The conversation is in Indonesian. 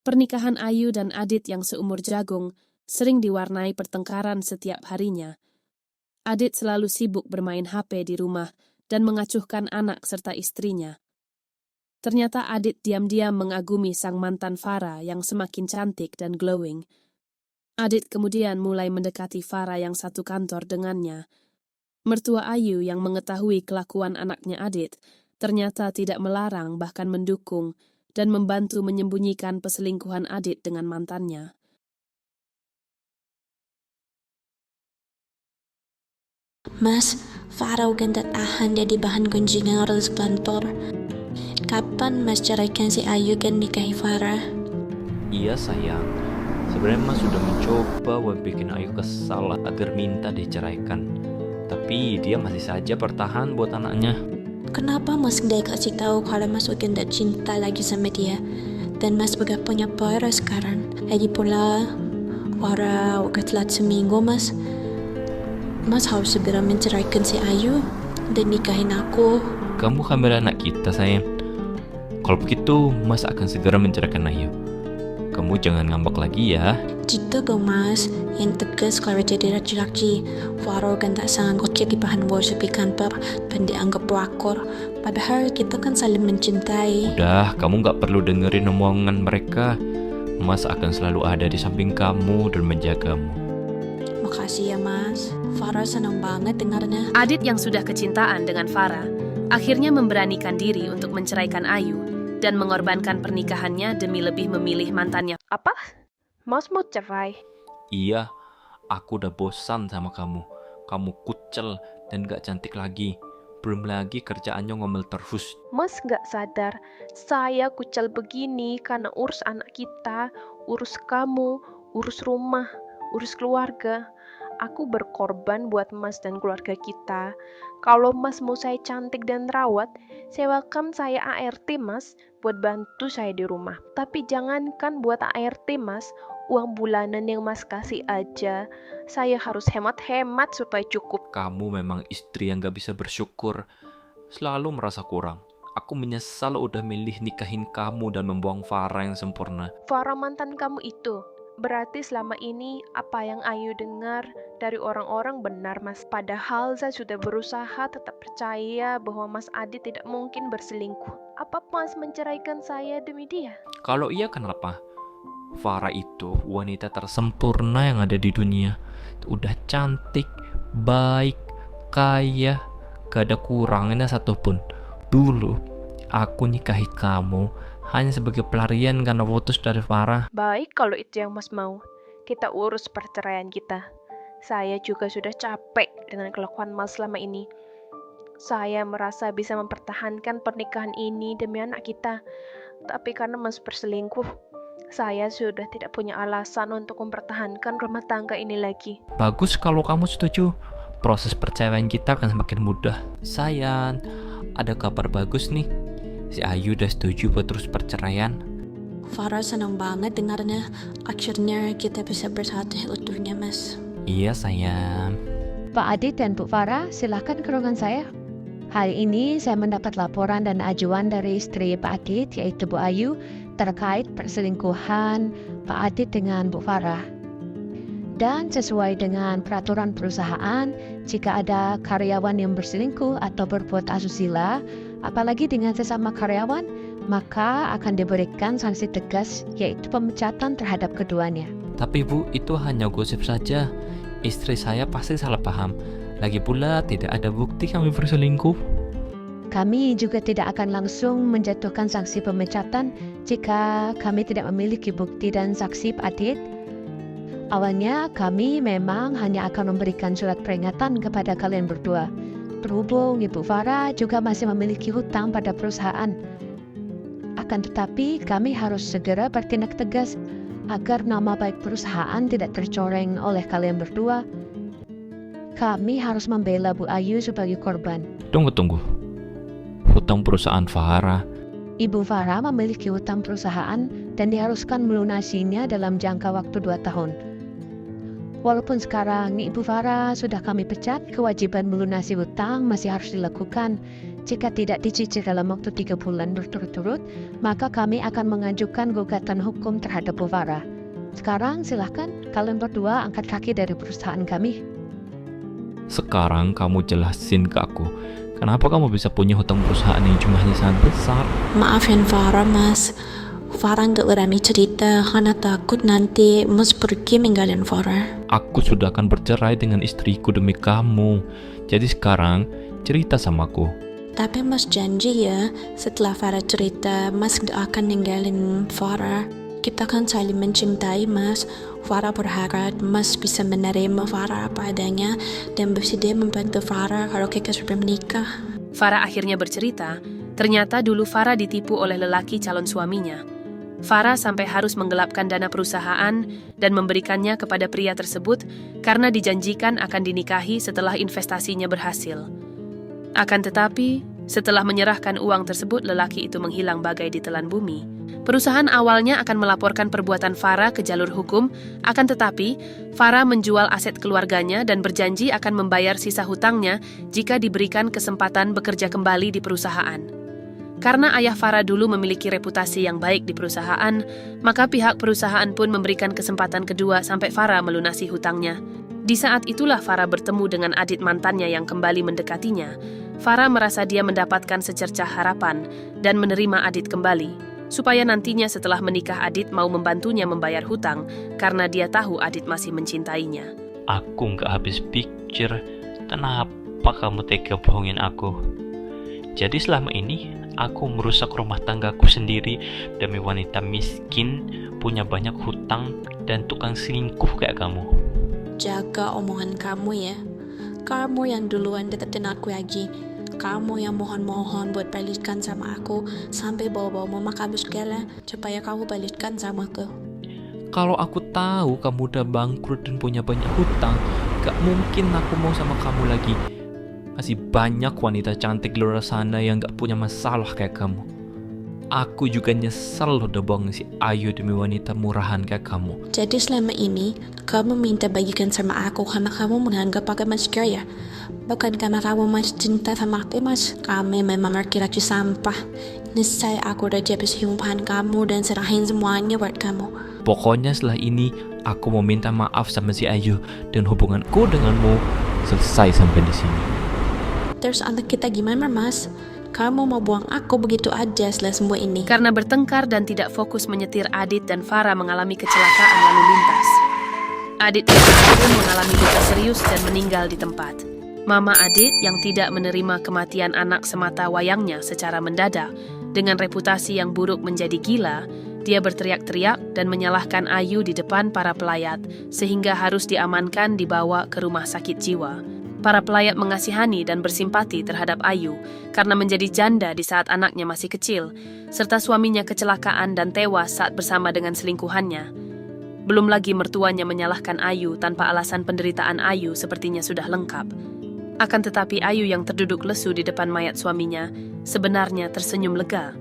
Pernikahan Ayu dan Adit yang seumur jagung sering diwarnai pertengkaran setiap harinya. Adit selalu sibuk bermain HP di rumah dan mengacuhkan anak serta istrinya. Ternyata Adit diam-diam mengagumi sang mantan Farah yang semakin cantik dan glowing. Adit kemudian mulai mendekati Farah yang satu kantor dengannya. Mertua Ayu yang mengetahui kelakuan anaknya Adit ternyata tidak melarang bahkan mendukung dan membantu menyembunyikan perselingkuhan Adit dengan mantannya. Mas, Farah udah tahan jadi bahan gunjingan orang kantor. Kapan Mas ceraikan si Ayu dan nikahi Farah? Iya sayang, sebenarnya Mas sudah mencoba buat bikin Ayu kesal agar minta diceraikan. Tapi dia masih saja bertahan buat anaknya. Kenapa Mas gak kasih tahu kalau Mas udah gak cinta lagi sama dia? Dan Mas udah punya Farah sekarang. Lagi pula, Farah udah telat seminggu Mas. Mas harus segera menceraikan si Ayu dan nikahin aku. Kamu hamil anak kita sayang. Kalau begitu, Mas akan segera menceraikan Ayu. Kamu jangan ngambek lagi ya. Gitu dong Mas, yang tegas kalau jadi laki-laki. Farah kan tak sanggup jadi bahan gosip di kantor dan dianggap pelakor. Padahal kita kan saling mencintai. Udah, kamu gak perlu dengerin omongan mereka. Mas akan selalu ada di samping kamu dan menjagamu. Makasih ya Mas, Farah senang banget dengarnya. Adit yang sudah kecintaan dengan Farah akhirnya memberanikan diri untuk menceraikan Ayu dan mengorbankan pernikahannya demi lebih memilih mantannya. Apa? Mas mau cerai? Iya, aku udah bosan sama kamu. Kamu kucel dan gak cantik lagi. Belum lagi kerjaannya ngomel terus. Mas gak sadar, saya kucel begini karena urus anak kita, urus kamu, urus rumah, urus keluarga. Aku berkorban buat Mas dan keluarga kita. Kalau Mas mau saya cantik dan rawat, sewakan saya ART Mas buat bantu saya di rumah. Tapi jangankan buat ART Mas, uang bulanan yang Mas kasih aja, saya harus hemat-hemat supaya cukup. Kamu memang istri yang gak bisa bersyukur. Selalu merasa kurang. Aku menyesal udah milih nikahin kamu dan membuang Farah yang sempurna. Farah mantan kamu itu, berarti selama ini apa yang Ayu dengar dari orang-orang benar Mas. Padahal saya sudah berusaha tetap percaya bahwa Mas Adit tidak mungkin berselingkuh. Apa Mas menceraikan saya demi dia? Kalau iya kenapa? Farah itu wanita tersempurna yang ada di dunia. Udah cantik, baik, kaya, gak ada kurangnya satupun. Dulu aku nikahi kamu hanya sebagai pelarian karena putus dari Farah. Baik kalau itu yang Mas mau. Kita urus perceraian kita. Saya juga sudah capek dengan kelakuan Mas selama ini. Saya merasa bisa mempertahankan pernikahan ini demi anak kita. Tapi karena Mas berselingkuh, saya sudah tidak punya alasan untuk mempertahankan rumah tangga ini lagi. Bagus kalau kamu setuju. Proses perceraian kita akan semakin mudah. Sayang, ada kabar bagus nih. Si Ayu udah setuju buat terus perceraian. Farah senang banget dengarnya. Akhirnya kita bisa bersatu utuhnya Mas. Iya sayang. Pak Adit dan Bu Farah, silakan ke ruangan saya. Hari ini saya mendapat laporan dan ajuan dari istri Pak Adit, yaitu Bu Ayu, terkait perselingkuhan Pak Adit dengan Bu Farah. Dan sesuai dengan peraturan perusahaan, jika ada karyawan yang berselingkuh atau berbuat asusila, apalagi dengan sesama karyawan, maka akan diberikan sanksi tegas, yaitu pemecatan terhadap keduanya. Tapi Bu, itu hanya gosip saja. Istri saya pasti salah paham. Lagi pula tidak ada bukti kami berselingkuh. Kami juga tidak akan langsung menjatuhkan sanksi pemecatan jika kami tidak memiliki bukti dan saksi Pak Adit. Awalnya kami memang hanya akan memberikan surat peringatan kepada kalian berdua. Berhubung Ibu Farah juga masih memiliki hutang pada perusahaan. Akan tetapi kami harus segera bertindak tegas agar nama baik perusahaan tidak tercoreng oleh kalian berdua. Kami harus membela Bu Ayu sebagai korban. Tunggu. Hutang perusahaan Farah. Ibu Farah memiliki hutang perusahaan dan diharuskan melunasinya dalam jangka waktu 2 tahun. Walaupun sekarang Ibu Farah sudah kami pecat, kewajiban melunasi hutang masih harus dilakukan. Jika tidak dicicil dalam waktu 3 bulan berturut-turut, maka kami akan mengajukan gugatan hukum terhadap Bu Farah. Sekarang silahkan kalian berdua angkat kaki dari perusahaan kami. Sekarang kamu jelasin ke aku, kenapa kamu bisa punya hutang perusahaan yang jumlahnya sangat besar? Maafin Farah, Mas. Farah nggak berani cerita karena takut nanti Mas pergi ninggalin Farah. Aku sudah akan bercerai dengan istriku demi kamu. Jadi sekarang cerita sama aku. Tapi Mas janji ya, setelah Farah cerita, Mas gak akan ninggalin Farah. Kita kan saling mencintai, Mas. Farah berharap Mas bisa menerima Farah apa adanya dan bersedia membantu Farah kalau kita sudah menikah. Farah akhirnya bercerita, ternyata dulu Farah ditipu oleh lelaki calon suaminya. Farah sampai harus menggelapkan dana perusahaan dan memberikannya kepada pria tersebut karena dijanjikan akan dinikahi setelah investasinya berhasil. Akan tetapi, setelah menyerahkan uang tersebut, lelaki itu menghilang bagai ditelan bumi. Perusahaan awalnya akan melaporkan perbuatan Farah ke jalur hukum, akan tetapi Farah menjual aset keluarganya dan berjanji akan membayar sisa hutangnya jika diberikan kesempatan bekerja kembali di perusahaan. Karena ayah Farah dulu memiliki reputasi yang baik di perusahaan, maka pihak perusahaan pun memberikan kesempatan kedua sampai Farah melunasi hutangnya. Di saat itulah Farah bertemu dengan Adit mantannya yang kembali mendekatinya. Farah merasa dia mendapatkan secercah harapan dan menerima Adit kembali, supaya nantinya setelah menikah Adit mau membantunya membayar hutang karena dia tahu Adit masih mencintainya. Aku nggak habis pikir, kenapa kamu tega bohongin aku? Jadi selama ini aku merusak rumah tanggaku sendiri demi wanita miskin, punya banyak hutang, dan tukang selingkuh kayak kamu. Jaga omongan kamu ya. Kamu yang duluan deketin aku lagi. Kamu yang mohon-mohon buat balikan sama aku sampai bawa-bawa mama kamu segala supaya kamu balikan sama aku. Kalau aku tahu kamu udah bangkrut dan punya banyak hutang, gak mungkin aku mau sama kamu lagi. Masih banyak wanita cantik di luar sana yang gak punya masalah kayak kamu. Aku juga nyesel udah bohong si Ayu demi wanita murahan kayak kamu. Jadi selama ini kamu minta bagikan sama aku karena kamu menganggap aku Mas kaya. Bukan karena kamu masih cinta sama aku, Mas. Kami memang laki-laki sampah. Niscaya aku udah habis hidupan kamu dan serahin semuanya buat kamu. Pokoknya setelah ini aku mau minta maaf sama si Ayu dan hubunganku denganmu selesai sampai di sini. Terus anak kita gimana, Mas? Kamu mau buang aku begitu aja setelah semua ini? Karena bertengkar dan tidak fokus menyetir, Adit dan Farah mengalami kecelakaan lalu lintas. Adit pun mengalami luka serius dan meninggal di tempat. Mama Adit yang tidak menerima kematian anak semata wayangnya secara mendadak, dengan reputasi yang buruk menjadi gila, dia berteriak-teriak dan menyalahkan Ayu di depan para pelayat, sehingga harus diamankan dibawa ke rumah sakit jiwa. Para pelayat mengasihani dan bersimpati terhadap Ayu karena menjadi janda di saat anaknya masih kecil, serta suaminya kecelakaan dan tewas saat bersama dengan selingkuhannya. Belum lagi mertuanya menyalahkan Ayu tanpa alasan penderitaan Ayu sepertinya sudah lengkap. Akan tetapi Ayu yang terduduk lesu di depan mayat suaminya sebenarnya tersenyum lega.